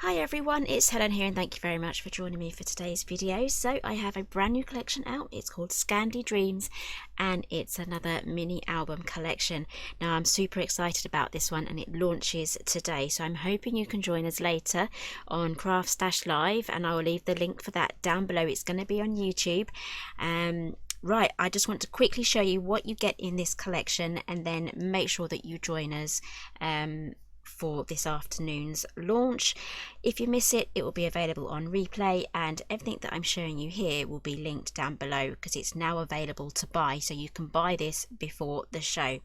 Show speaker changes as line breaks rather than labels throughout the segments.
Hi everyone, it's Helen here and thank you very much for joining me for today's video. So I have a brand new collection out. It's called Scandi Dreams and it's another mini album collection. Now I'm super excited about this one and it launches today. So I'm hoping you can join us later on CraftStash Live and I will leave the link for that down below. It's going to be on YouTube. Right, I just want to quickly show you what you get in this collection and then make sure that you join us for this afternoon's launch. If you miss it, it will be available on replay and everything that I'm showing you here will be linked down below because it's now available to buy, so you can buy this before the show.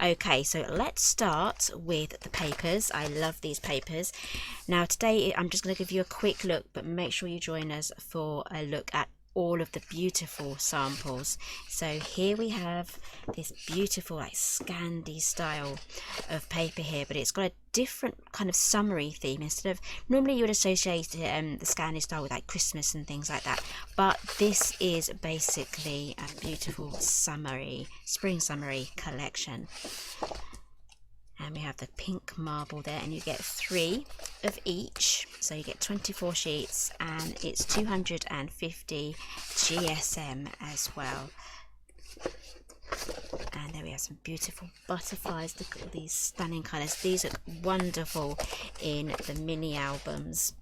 Okay, so let's start with the papers. I love these papers. Now today I'm just going to give you a quick look, but make sure you join us for a look at all of the beautiful samples. So here we have this beautiful like Scandi style of paper here, but it's got a different kind of summery theme. Instead of, normally you would associate the Scandi style with like Christmas and things like that, but this is basically a beautiful summery, spring summery collection. And we have the pink marble there, and you get 3 of each, so you get 24 sheets, and it's 250 GSM as well. And there we have some beautiful butterflies. Look at all these stunning colours. These look wonderful in the mini albums.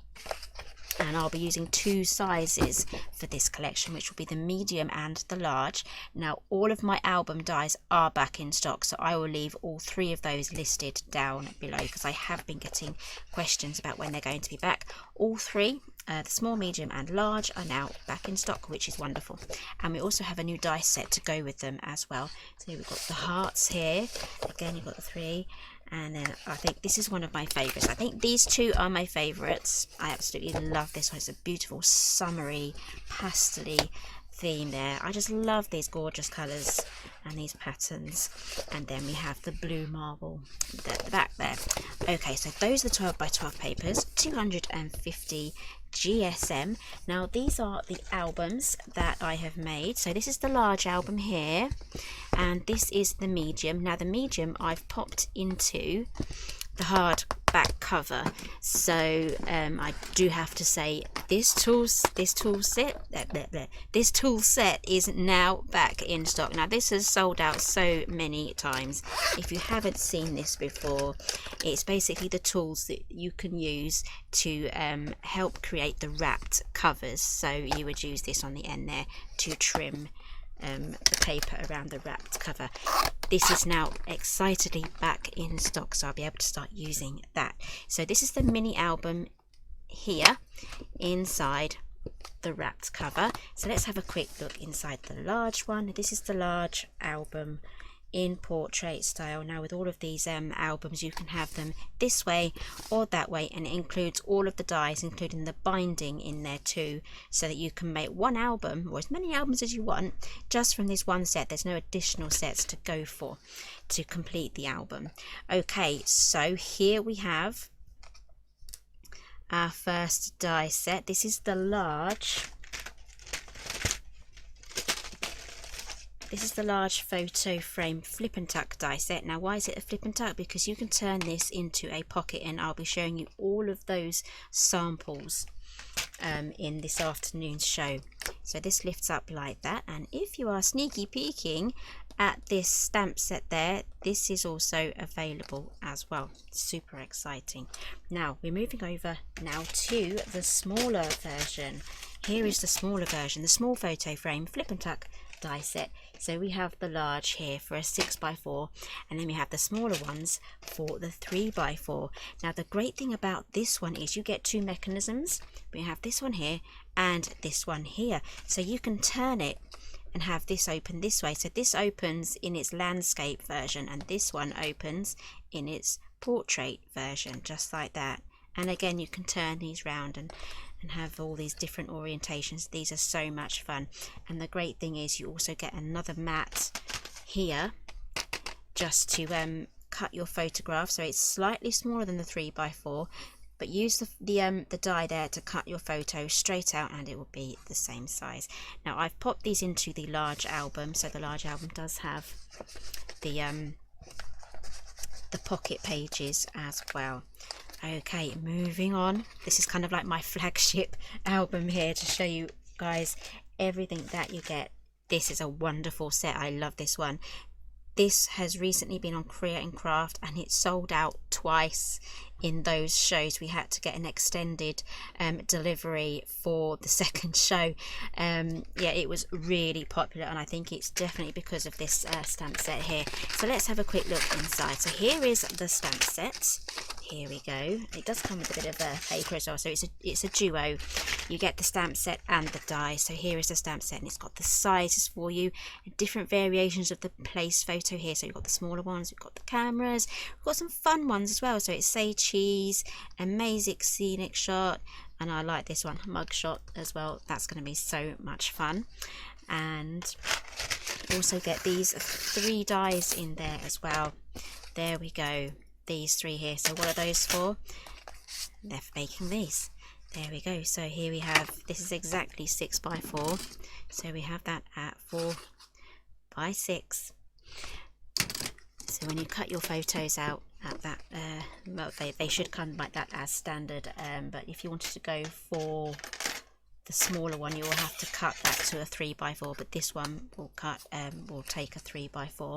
And I'll be using 2 sizes for this collection, which will be the medium and the large. Now all of my album dies are back in stock, so I will leave all 3 of those listed down below because I have been getting questions about when they're going to be back. All 3, the small, medium and large, are now back in stock, which is wonderful. And we also have a new dice set to go with them as well. So we've got the hearts here, again you've got the 3. And then I think this is one of my favourites. I think these 2 are my favourites. I absolutely love this one. It's a beautiful summery pastel-y theme there. I just love these gorgeous colours and these patterns. And then we have the blue marble at the back there. Okay, so those are the 12 by 12 papers, 250 GSM. Now these are the albums that I have made. So this is the large album here and this is the medium. Now the medium I've popped into the hardback cover, so I do have to say this tool set is now back in stock. Now this has sold out so many times. If you haven't seen this before, it's basically the tools that you can use to help create the wrapped covers. So you would use this on the end there to trim the paper around the wrapped cover. This is now excitedly back in stock, so I'll be able to start using that. So this is the mini album here inside the wrapped cover. So let's have a quick look inside the large one. This is the large album in portrait style. Now with all of these albums, you can have them this way or that way, and it includes all of the dies, including the binding in there too, so that you can make one album or as many albums as you want just from this one set. There's no additional sets to go for to complete the album. Okay, so here we have our first die set. This is the large. This is the large photo frame flip and tuck die set. Now why is it a flip and tuck? Because you can turn this into a pocket, and I'll be showing you all of those samples in this afternoon's show. So this lifts up like that, and if you are sneaky peeking at this stamp set there, this is also available as well. Super exciting. Now we're moving over now to the smaller version. Here is the smaller version, the small photo frame flip and tuck die set. So we have the large here for a 6x4, and then we have the smaller ones for the 3x4. Now the great thing about this one is you get 2 mechanisms. We have this one here and this one here, so you can turn it and have this open this way. So this opens in its landscape version and this one opens in its portrait version, just like that. And again, you can turn these round and have all these different orientations. These are so much fun. And the great thing is you also get another mat here just to cut your photograph. So it's slightly smaller than the 3x4, but use the die there to cut your photo straight out and it will be the same size. Now I've popped these into the large album, so the large album does have the pocket pages as well. Okay, moving on. This is kind of like my flagship album here to show you guys everything that you get. This is a wonderful set. I love this one. This has recently been on Create and Craft and it sold out twice in those shows. We had to get an extended delivery for the second show. Yeah, it was really popular, and I think it's definitely because of this stamp set here. So let's have a quick look inside. So here is the stamp set. Here we go. It does come with a bit of paper as well, so it's a duo. You get the stamp set and the die. So here is the stamp set, and it's got the sizes for you, different variations of the place photo here. So you've got the smaller ones, we've got the cameras, we've got some fun ones as well. So it's Say Cheese, Amazing Scenic Shot, and I like this one, Mug Shot as well. That's going to be so much fun. And also get these 3 dies in there as well. There we go. These 3 here. So what are those for? They're for making these. There we go. So here we have, this is exactly 6 by 4. So we have that at 4 by 6. So when you cut your photos out at that, well, they should come like that as standard. But if you wanted to go for the smaller one, you will have to cut that to a 3 by 4. But this one will take a 3 by 4.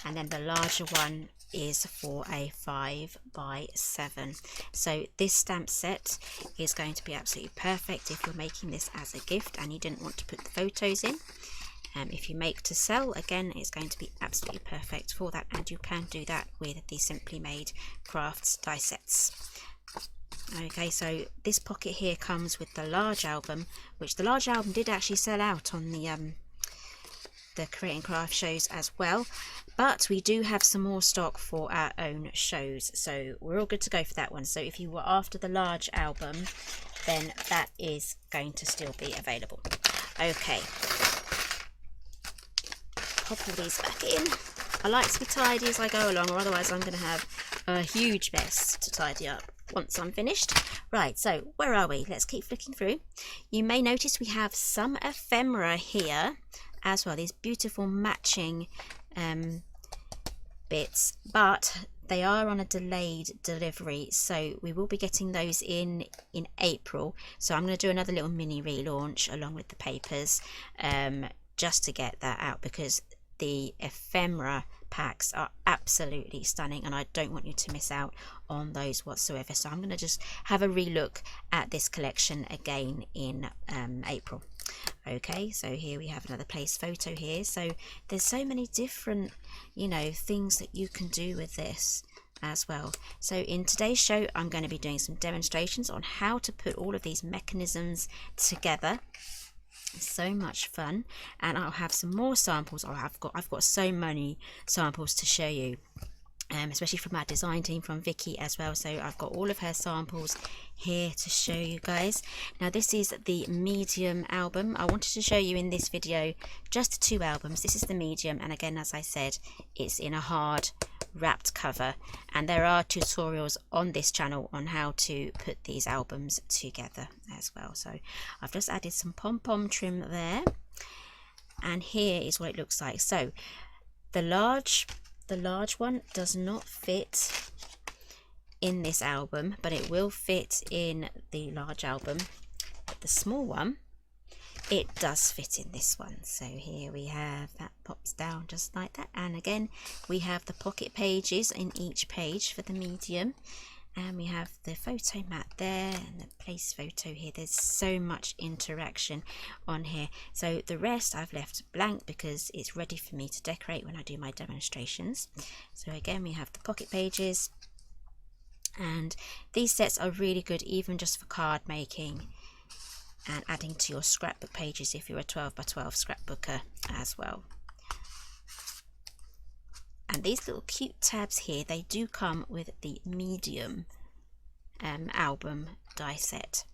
And then the larger one is for a 5 by 7. So this stamp set is going to be absolutely perfect if you're making this as a gift and you didn't want to put the photos in. If you make to sell, again, it's going to be absolutely perfect for that, and you can do that with the Simply Made Crafts die sets. Okay, so this pocket here comes with the large album, which the large album did actually sell out on the Create and Craft shows as well, but we do have some more stock for our own shows, so we're all good to go for that one. So if you were after the large album, then that is going to still be available. Okay, pop all these back in. I like to be tidy as I go along, or otherwise I'm going to have a huge mess to tidy up once I'm finished. Right, so where are we? Let's keep flicking through. You may notice we have some ephemera here as well, these beautiful matching bits, but they are on a delayed delivery, so we will be getting those in April. So I'm going to do another little mini relaunch along with the papers, just to get that out, because the ephemera packs are absolutely stunning and I don't want you to miss out on those whatsoever. So I'm going to just have a relook at this collection again in April. Okay, so here we have another place photo here. So there's so many different, you know, things that you can do with this as well. So in today's show I'm going to be doing some demonstrations on how to put all of these mechanisms together. So much fun, and I'll have some more samples. I've got so many samples to show you, especially from our design team, from Vicky as well. So I've got all of her samples here to show you guys. Now this is the medium album. I wanted to show you in this video just 2 albums. This is the medium, and again, as I said, it's in a hard wrapped cover, and there are tutorials on this channel on how to put these albums together as well. So I've just added some pom-pom trim there, and here is what it looks like. So the large one does not fit in this album, but it will fit in the large album. But the small one, it does fit in this one. So here we have, that pops down just like that, and again we have the pocket pages in each page for the medium, and we have the photo mat there and the place photo here. There's so much interaction on here. So the rest I've left blank because it's ready for me to decorate when I do my demonstrations. So again, we have the pocket pages, and these sets are really good even just for card making and adding to your scrapbook pages if you're a 12 by 12 scrapbooker as well. And these little cute tabs here, they do come with the medium album die set.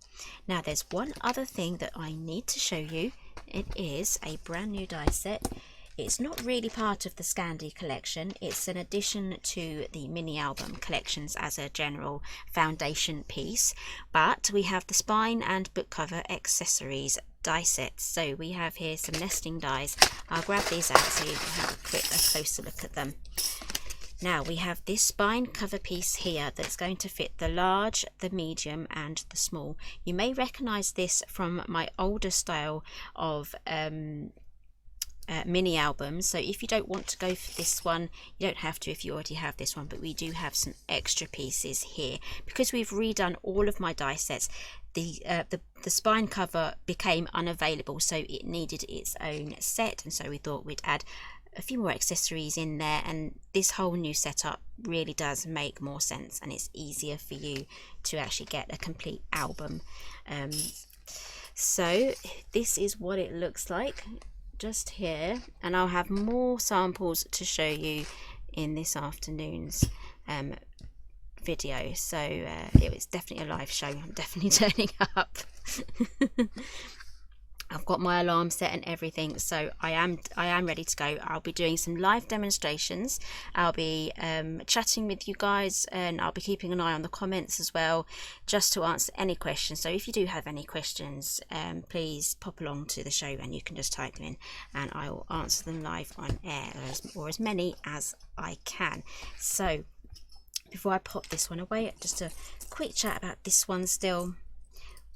Now there's one other thing that I need to show you. It is a brand new die set. It's not really part of the Scandi collection. It's an addition to the mini album collections as a general foundation piece. But we have the spine and book cover accessories die sets. So we have here some nesting dies. I'll grab these out so you can have a closer look at them. Now we have this spine cover piece here that's going to fit the large, the medium and the small. You may recognize this from my older style of mini albums, so if you don't want to go for this one, you don't have to if you already have this one, but we do have some extra pieces here because we've redone all of my die sets. The spine cover became unavailable, so it needed its own set, and so we thought we'd add a few more accessories in there, and this whole new setup really does make more sense, and it's easier for you to actually get a complete album. So this is what it looks like just here, and I'll have more samples to show you in this afternoon's video. So it was definitely a live show. I'm definitely turning up. I've got my alarm set and everything, so I am ready to go. I'll be doing some live demonstrations. I'll be chatting with you guys, and I'll be keeping an eye on the comments as well, just to answer any questions. So if you do have any questions, please pop along to the show and you can just type them in and I will answer them live on air, or as many as I can. So before I pop this one away, just a quick chat about this one still.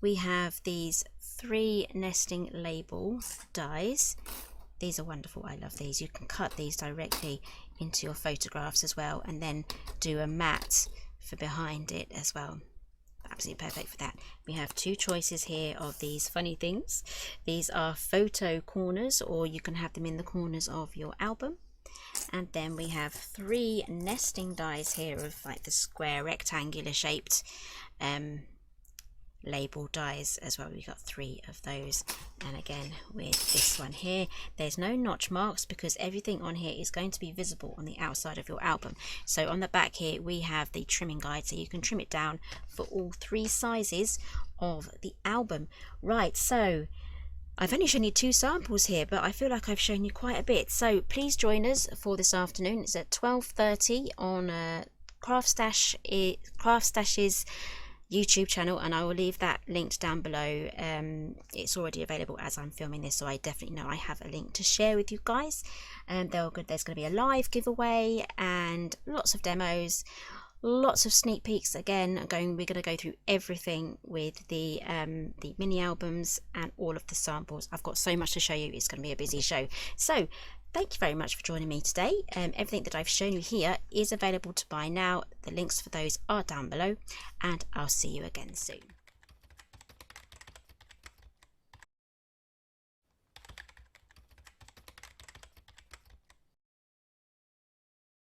We have these 3 nesting label dies. These are wonderful. I love these. You can cut these directly into your photographs as well, and then do a mat for behind it as well. Absolutely perfect for that. We have 2 choices here of these funny things. These are photo corners, or you can have them in the corners of your album. And then we have 3 nesting dies here of like the square rectangular shaped label dies as well. We got 3 of those, and again with this one here, there's no notch marks because everything on here is going to be visible on the outside of your album. So on the back here we have the trimming guide, so you can trim it down for all 3 sizes of the album. Right, so I've only shown you 2 samples here, but I feel like I've shown you quite a bit. So please join us for this afternoon. It's at 12:30 on CraftStash's YouTube channel, and I will leave that linked down below. It's already available as I'm filming this, so I definitely know I have a link to share with you guys. And there's going to be a live giveaway and lots of demos, lots of sneak peeks. Again, we're going to go through everything with the mini albums and all of the samples. I've got so much to show you. It's going to be a busy show. So thank you very much for joining me today. Everything that I've shown you here is available to buy now. The links for those are down below, and I'll see you again soon.